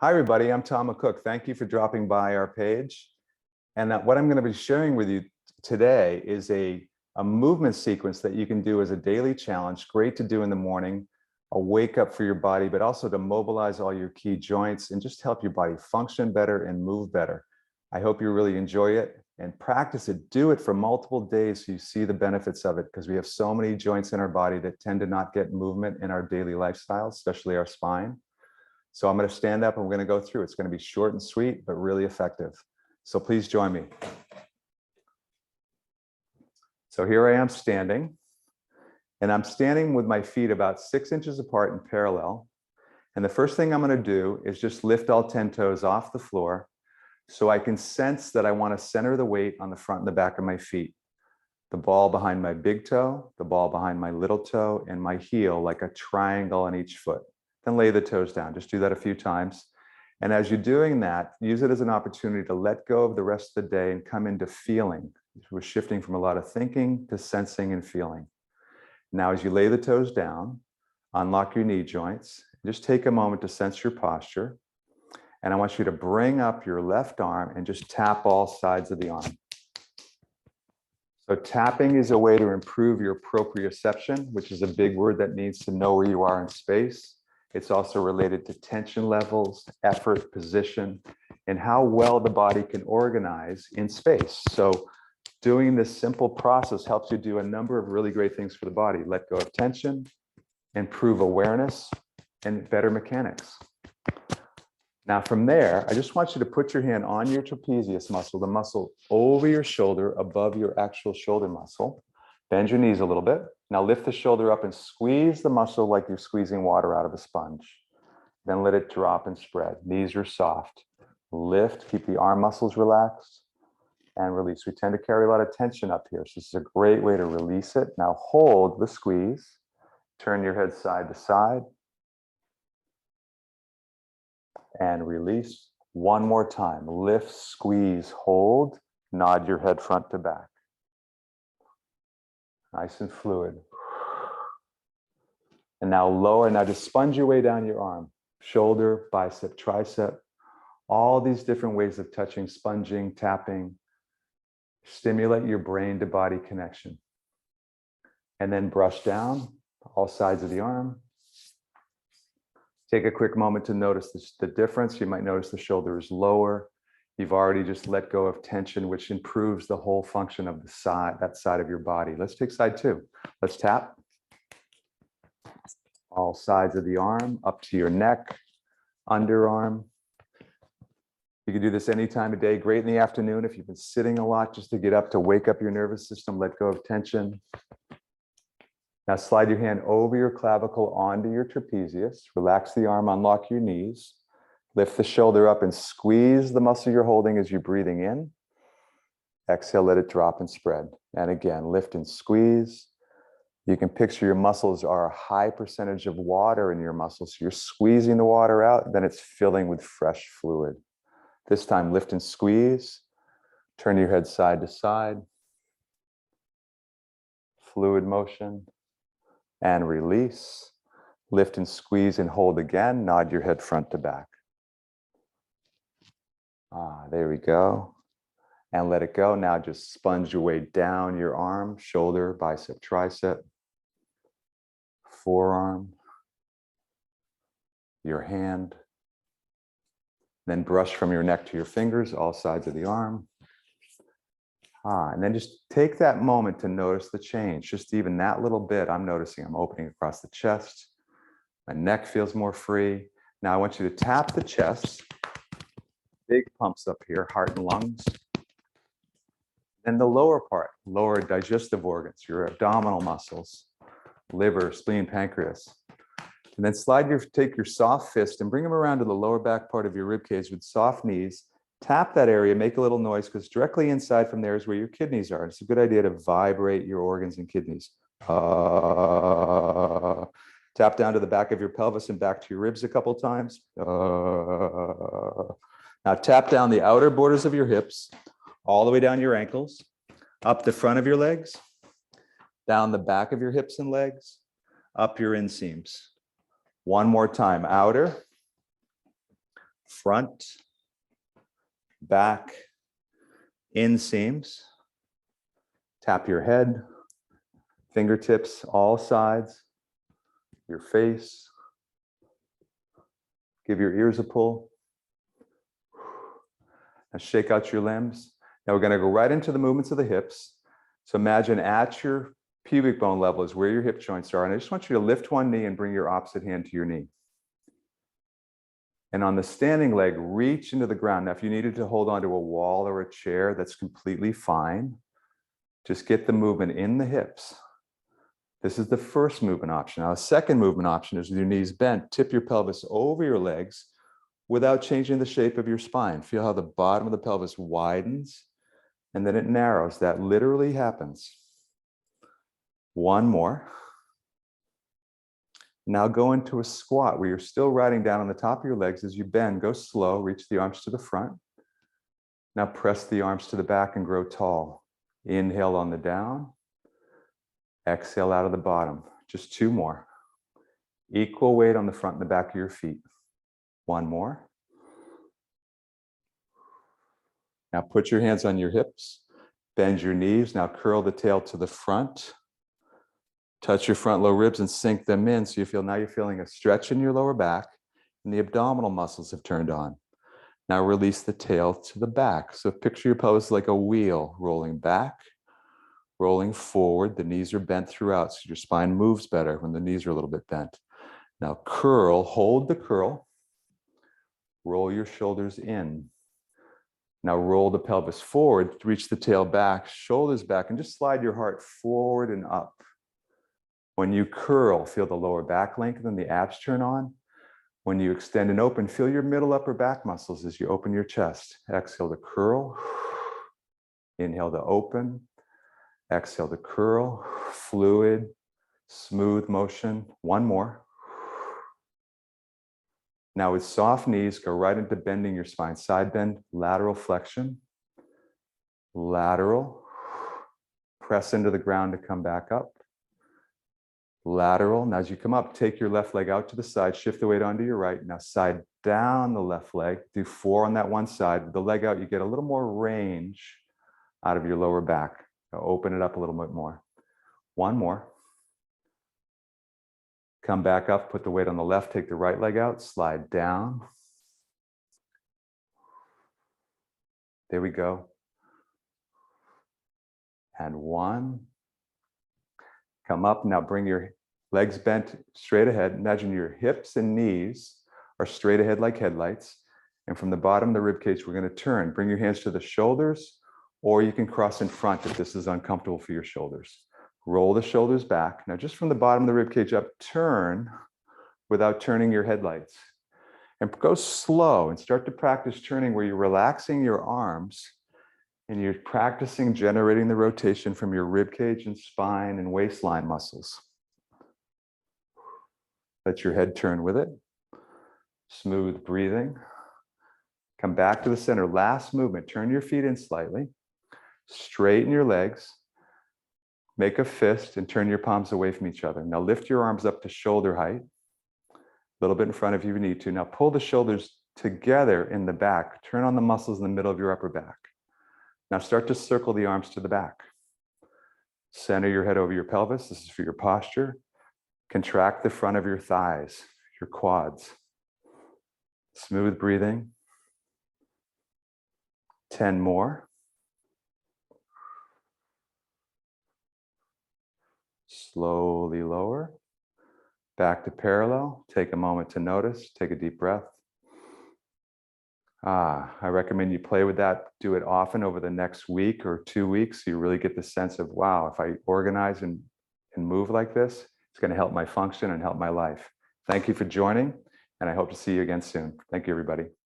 Hi, everybody. I'm Tom McCook. Thank you for dropping by our page. And what I'm going to be sharing with you today is a movement sequence that you can do as a daily challenge. Great to do in the morning, a wake up for your body, but also to mobilize all your key joints and just help your body function better and move better. I hope you really enjoy it and practice it. Do it for multiple days so you see the benefits of it, because we have so many joints in our body that tend to not get movement in our daily lifestyle, especially our spine. So I'm going to stand up and we're going to go through. It's going to be short and sweet, but really effective. So please join me. So here I am standing, and I'm standing with my feet about 6 inches apart in parallel. And the first thing I'm going to do is just lift all 10 toes off the floor so I can sense that I want to center the weight on the front and the back of my feet. The ball behind my big toe, the ball behind my little toe, and my heel like a triangle on each foot. Then lay the toes down. Just do that a few times. And as you're doing that, use it as an opportunity to let go of the rest of the day and come into feeling. We're shifting from a lot of thinking to sensing and feeling. Now, as you lay the toes down, unlock your knee joints. Just take a moment to sense your posture. And I want you to bring up your left arm and just tap all sides of the arm. So tapping is a way to improve your proprioception, which is a big word that means to know where you are in space. It's also related to tension levels, effort, position, and how well the body can organize in space. So doing this simple process helps you do a number of really great things for the body. Let go of tension, improve awareness, and better mechanics. Now from there, I just want you to put your hand on your trapezius muscle, the muscle over your shoulder, above your actual shoulder muscle. Bend your knees a little bit. Now lift the shoulder up and squeeze the muscle like you're squeezing water out of a sponge. Then let it drop and spread. Knees are soft. Lift, keep the arm muscles relaxed, and release. We tend to carry a lot of tension up here, so this is a great way to release it. Now hold the squeeze. Turn your head side to side. And release. One more time. Lift, squeeze, hold. Nod your head front to back. Nice and fluid. And now lower. Now just sponge your way down your arm. Shoulder, bicep, tricep. All these different ways of touching, sponging, tapping. Stimulate your brain to body connection. And then brush down all sides of the arm. Take a quick moment to notice the difference. You might notice the shoulder is lower. You've already just let go of tension, which improves the whole function of the side, that side of your body. Let's take side two. Let's tap. All sides of the arm, up to your neck, underarm. You can do this any time of day. Great in the afternoon if you've been sitting a lot, just to get up, to wake up your nervous system, let go of tension. Now slide your hand over your clavicle onto your trapezius. Relax the arm, unlock your knees. Lift the shoulder up and squeeze the muscle you're holding as you're breathing in. Exhale, let it drop and spread. And again, lift and squeeze. You can picture your muscles are a high percentage of water in your muscles. So you're squeezing the water out, then it's filling with fresh fluid. This time, lift and squeeze. Turn your head side to side. Fluid motion. And release. Lift and squeeze and hold again. Nod your head front to back. There we go. And let it go. Now just sponge your way down your arm, shoulder, bicep, tricep, forearm, your hand. Then brush from your neck to your fingers, all sides of the arm. And then just take that moment to notice the change. Just even that little bit, I'm noticing I'm opening across the chest. My neck feels more free. Now I want you to tap the chest. Big pumps up here, heart and lungs. Then the lower part, lower digestive organs, your abdominal muscles, liver, spleen, pancreas. And then take your soft fist and bring them around to the lower back part of your rib cage with soft knees. Tap that area, make a little noise, because directly inside from there is where your kidneys are. It's a good idea to vibrate your organs and kidneys. Tap down to the back of your pelvis and back to your ribs a couple times. Now tap down the outer borders of your hips, all the way down your ankles, up the front of your legs, down the back of your hips and legs, up your inseams. One more time, outer, front, back, inseams. Tap your head, fingertips, all sides, your face. Give your ears a pull. Now shake out your limbs. Now we're going to go right into the movements of the hips. So imagine at your pubic bone level is where your hip joints are. And I just want you to lift one knee and bring your opposite hand to your knee. And on the standing leg, reach into the ground. Now, if you needed to hold onto a wall or a chair, that's completely fine. Just get the movement in the hips. This is the first movement option. Now, the second movement option is with your knees bent. Tip your pelvis over your legs without changing the shape of your spine. Feel how the bottom of the pelvis widens and then it narrows. That literally happens. One more. Now go into a squat where you're still riding down on the top of your legs as you bend. Go slow, reach the arms to the front. Now press the arms to the back and grow tall. Inhale on the down. Exhale out of the bottom. Just two more. Equal weight on the front and the back of your feet. One more. Now put your hands on your hips. Bend your knees. Now curl the tail to the front. Touch your front low ribs and sink them in so you feel now you're feeling a stretch in your lower back and the abdominal muscles have turned on. Now release the tail to the back. So picture your pelvis like a wheel rolling back, rolling forward. The knees are bent throughout so your spine moves better when the knees are a little bit bent. Now curl, hold the curl, roll your shoulders in. Now roll the pelvis forward, reach the tail back, shoulders back, and just slide your heart forward and up. When you curl, feel the lower back lengthen, the abs turn on. When you extend and open, feel your middle upper back muscles as you open your chest. Exhale to curl. Inhale to open. Exhale to curl. Fluid, smooth motion. One more. Now with soft knees, go right into bending your spine. Side bend, lateral flexion. Lateral. Press into the ground to come back up. Lateral. Now as you come up, take your left leg out to the side, shift the weight onto your right. Now side down the left leg, do 4 on that one side. With the leg out, you get a little more range out of your lower back. Now open it up a little bit more. One more. Come back up, put the weight on the left, take the right leg out, slide down. There we go. And one. Come up, now bring your legs bent straight ahead. Imagine your hips and knees are straight ahead like headlights. And from the bottom of the rib cage, we're going to turn. Bring your hands to the shoulders, or you can cross in front if this is uncomfortable for your shoulders. Roll the shoulders back. Now just from the bottom of the rib cage up, turn without turning your headlights. And go slow and start to practice turning where you're relaxing your arms and you're practicing generating the rotation from your rib cage and spine and waistline muscles. Let your head turn with it. Smooth breathing. Come back to the center. Last movement. Turn your feet in slightly. Straighten your legs. Make a fist and turn your palms away from each other. Now lift your arms up to shoulder height. A little bit in front if you need to. Now pull the shoulders together in the back. Turn on the muscles in the middle of your upper back. Now start to circle the arms to the back. Center your head over your pelvis. This is for your posture. Contract the front of your thighs, your quads. Smooth breathing. 10 more. Slowly lower. Back to parallel. Take a moment to notice. Take a deep breath. I recommend you play with that. Do it often over the next week or 2 weeks so you really get the sense of, wow, if I organize and move like this, it's going to help my function and help my life. Thank you for joining, and I hope to see you again soon. Thank you, everybody.